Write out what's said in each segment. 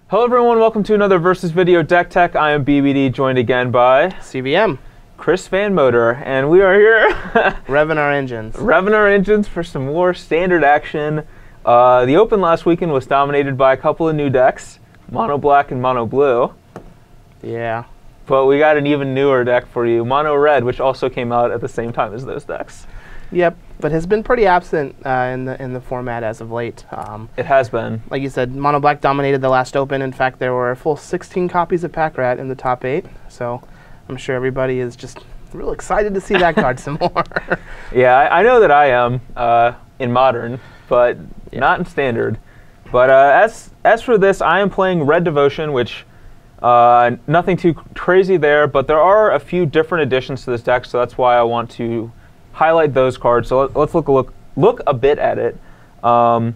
Hello everyone, welcome to another Versus Video Deck Tech. I am BBD, joined again by CVM. Chris Van Motor, and we are here revving our engines. Revving our engines for some more standard action. The Open last weekend was dominated by a couple of new decks, Mono Black and Mono Blue. Yeah. But we got an even newer deck for you, Mono Red, which also came out at the same time as those decks. Yep, but has been pretty absent in the format as of late. It has been. Like you said, Mono Black dominated the last Open. In fact, there were a full 16 copies of Pack Rat in the top 8. So I'm sure everybody is just real excited to see that card some more. Yeah, I know that I am in Modern, but not in Standard. But as for this, I am playing Red Devotion, which nothing too crazy there, but there are a few different additions to this deck, so that's why I want to highlight those cards. So let's look a bit at it. So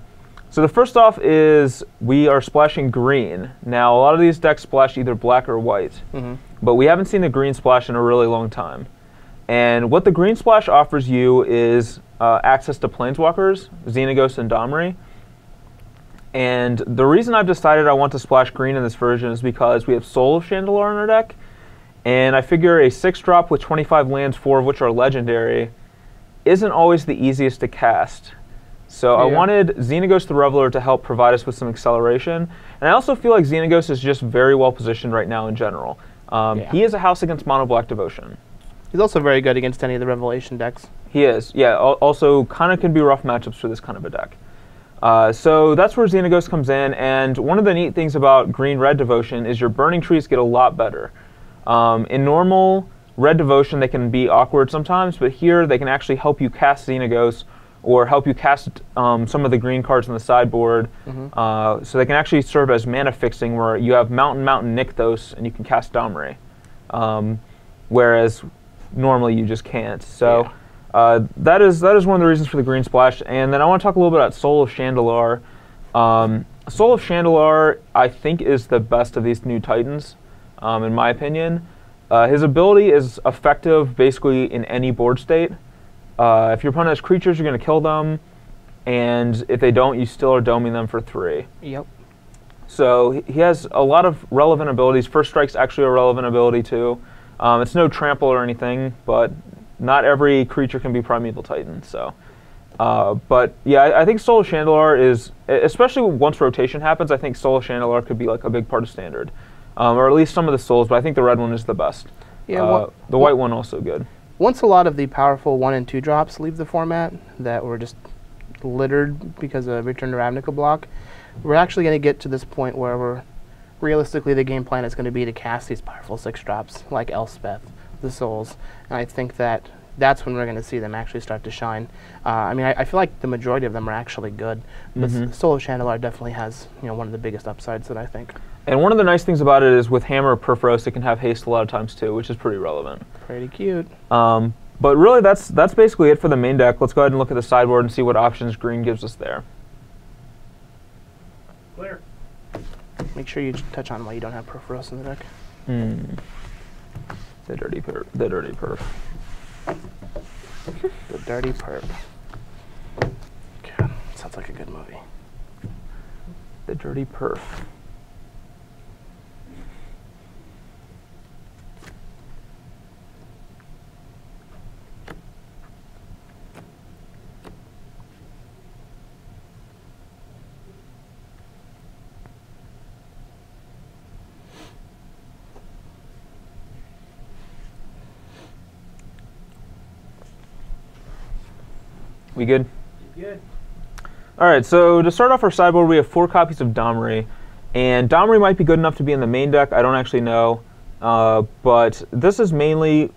the first off is we are splashing green. Now a lot of these decks splash either black or white, but we haven't seen the green splash in a really long time. And what the green splash offers you is access to Planeswalkers, Xenagos, and Domri. And the reason I've decided I want to splash green in this version is because we have Soul of Chandelure in our deck, and I figure a 6-drop with 25 lands, 4 of which are legendary, isn't always the easiest to cast. So I wanted Xenagos the Reveler to help provide us with some acceleration. And I also feel like Xenagos is just very well positioned right now in general. He is a house against Mono Black Devotion. He's also very good against any of the Revelation decks. He is, yeah. Also kind of can be rough matchups for this kind of a deck. So that's where Xenagos comes in, and one of the neat things about Green-Red Devotion is your burning trees get a lot better. In normal Red Devotion, they can be awkward sometimes, but here they can actually help you cast Xenagos or help you cast some of the green cards on the sideboard. So they can actually serve as mana fixing, where you have Mountain, Nykthos, and you can cast Domri, whereas normally you just can't. So that is one of the reasons for the green splash. And then I want to talk a little bit about Soul of Chandelure. Soul of Chandelure, I think, is the best of these new Titans, in my opinion. His ability is effective basically in any board state. If your opponent has creatures, you're going to kill them, and if they don't, you still are doming them for 3. Yep. So he has a lot of relevant abilities. First Strike's actually a relevant ability too. It's no trample or anything, but not every creature can be Primeval Titan. So, but yeah, I think Soul of Chandelure is, especially once rotation happens, I think Soul of Chandelure could be like a big part of Standard. Or at least some of the souls, but I think the red one is the best. Yeah, the white one also good. Once a lot of the powerful 1 and 2 drops leave the format that were just littered because of Return to Ravnica block, we're actually going to get to this point where realistically the game plan is going to be to cast these powerful 6 drops like Elspeth, the souls, and I think that's when we're going to see them actually start to shine. I mean, I feel like the majority of them are actually good, but Soul of Chandelure definitely has one of the biggest upsides that I think. And one of the nice things about it is with Hammer or Perforos, it can have haste a lot of times too, which is pretty relevant. Pretty cute. But really, that's basically it for the main deck. Let's go ahead and look at the sideboard and see what options green gives us there. Clear. Make sure you touch on why you don't have Perforos in the deck. The dirty perp. The dirty perp. The dirty perp. God, sounds like a good movie. The dirty perf. We good? Good. All right, so to start off our sideboard, we have 4 copies of Domri. And Domri might be good enough to be in the main deck. I don't actually know. But this is mainly...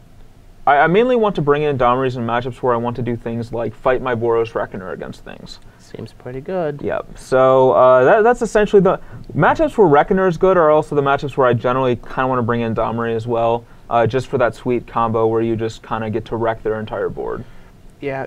I mainly want to bring in Domris in matchups where I want to do things like fight my Boros Reckoner against things. Seems pretty good. Yep. So that's essentially the... Matchups where Reckoner is good are also the matchups where I generally kind of want to bring in Domri as well, just for that sweet combo where you just kind of get to wreck their entire board. Yeah.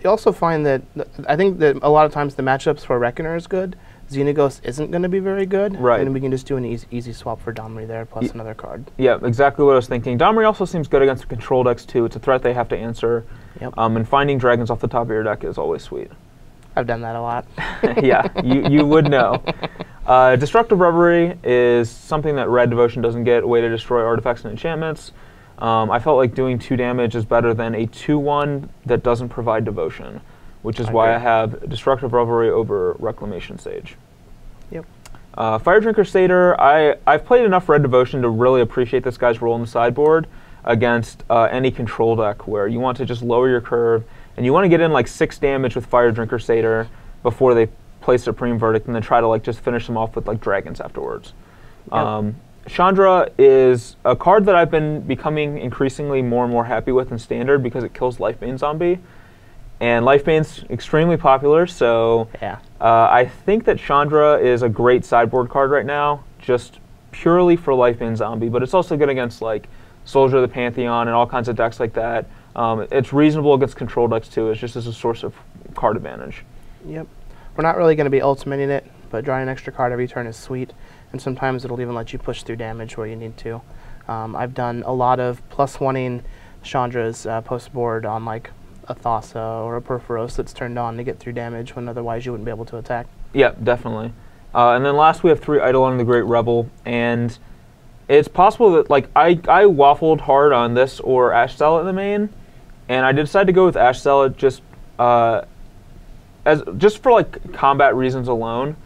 You also find that, I think that a lot of times the matchups for Reckoner is good. Xenagos isn't going to be very good. Right. And we can just do an easy swap for Domri there, plus another card. Yeah, exactly what I was thinking. Domri also seems good against control decks, too. It's a threat they have to answer. Yep. And finding dragons off the top of your deck is always sweet. I've done that a lot. Yeah, you would know. Destructive Reverie is something that Red Devotion doesn't get, a way to destroy artifacts and enchantments. I felt like doing 2 damage is better than a 2/1 that doesn't provide Devotion, which is why I have Destructive Reverie over Reclamation Sage. Yep. Fire Drinker Satyr, I've played enough Red Devotion to really appreciate this guy's role in the sideboard against any control deck where you want to just lower your curve and you want to get in like 6 damage with Fire Drinker Satyr before they play Supreme Verdict and then try to like just finish them off with like dragons afterwards. Yep. Chandra is a card that I've been becoming increasingly more and more happy with in Standard because it kills Lifebane Zombie. And Lifebane's extremely popular, so yeah. I think that Chandra is a great sideboard card right now, just purely for Lifebane Zombie, but it's also good against like Soldier of the Pantheon and all kinds of decks like that. It's reasonable against control decks too, it's just as a source of card advantage. Yep. We're not really going to be ultimating it, but drawing an extra card every turn is sweet, and sometimes it'll even let you push through damage where you need to. I've done a lot of +1ing Chandra's post-board on like a Thassa or a Perforos that's turned on to get through damage when otherwise you wouldn't be able to attack. Yeah, definitely. And then last we have 3 Eidolon the Great Rebel, and it's possible that like I waffled hard on this or Ash Zealot in the main, and I decided to go with Ash Zealot just for like combat reasons alone.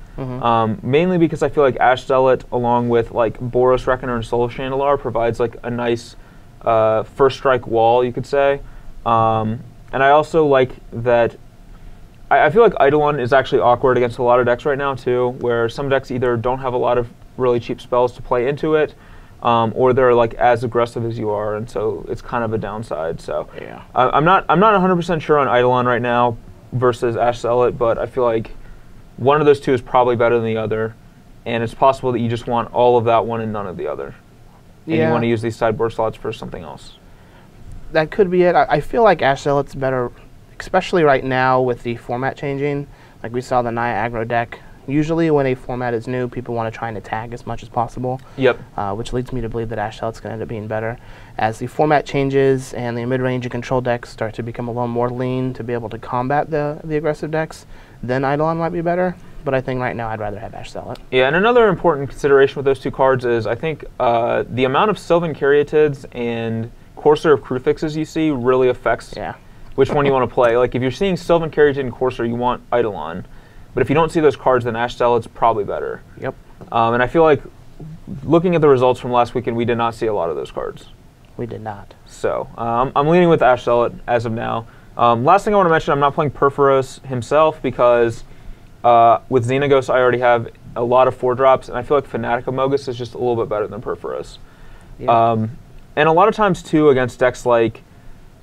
Mainly because I feel like Ash Zealot, along with like Boros Reckoner and Soul of Chandelar, provides like a nice first strike wall, you could say. And I also like that. I feel like Eidolon is actually awkward against a lot of decks right now too, where some decks either don't have a lot of really cheap spells to play into it, or they're like as aggressive as you are, and so it's kind of a downside. So yeah. I'm not 100% sure on Eidolon right now versus Ash Zealot, but I feel like one of those two is probably better than the other, and it's possible that you just want all of that one and none of the other, and you want to use these sideboard slots for something else. That could be it. I feel like Ash Zealot's better, especially right now with the format changing. Like we saw the Naya aggro deck. Usually when a format is new, people want to try and attack as much as possible. Yep. Which leads me to believe that Ash Zealot's going to end up being better. As the format changes and the mid-range and control decks start to become a little more lean to be able to combat the aggressive decks, then Eidolon might be better. But I think right now I'd rather have Ash Zealot. Yeah, and another important consideration with those 2 cards is I think the amount of Sylvan Caryatids and Courser of Crucifixes you see really affects which one you want to play. Like if you're seeing Sylvan Caryatid and Courser, you want Eidolon. But if you don't see those cards, then Ash Zealot's probably better. Yep. And I feel like looking at the results from last weekend, we did not see a lot of those cards. We did not. So I'm leaning with Ash Zealot as of now. Last thing I want to mention, I'm not playing Perforos himself because with Xenagos I already have a lot of 4-drops, and I feel like Fanatic Amogus is just a little bit better than Perforos. Yeah. And a lot of times, too, against decks like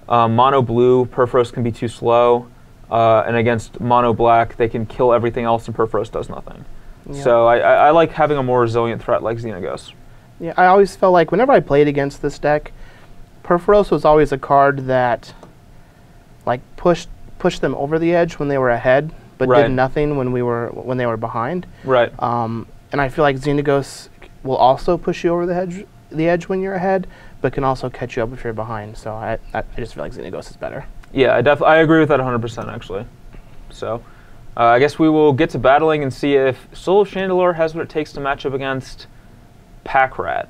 Mono Blue, Perforos can be too slow. And against Mono Black, they can kill everything else and Perforos does nothing. Yeah. So I like having a more resilient threat like Xenagos. Yeah, I always felt like whenever I played against this deck, Perforos was always a card that like pushed them over the edge when they were ahead, but did nothing when they were behind. Right. And I feel like Xenagos will also push you over the edge when you're ahead, but can also catch you up if you're behind. So I just feel like Xenagos is better. Yeah, I agree with that 100% actually. So I guess we will get to battling and see if Soul of Chandelar has what it takes to match up against Pack Rat.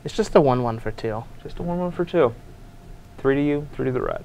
It's just a 1/1 for 2. Just a 1/1 for 2. 3 to you, 3 to the rat.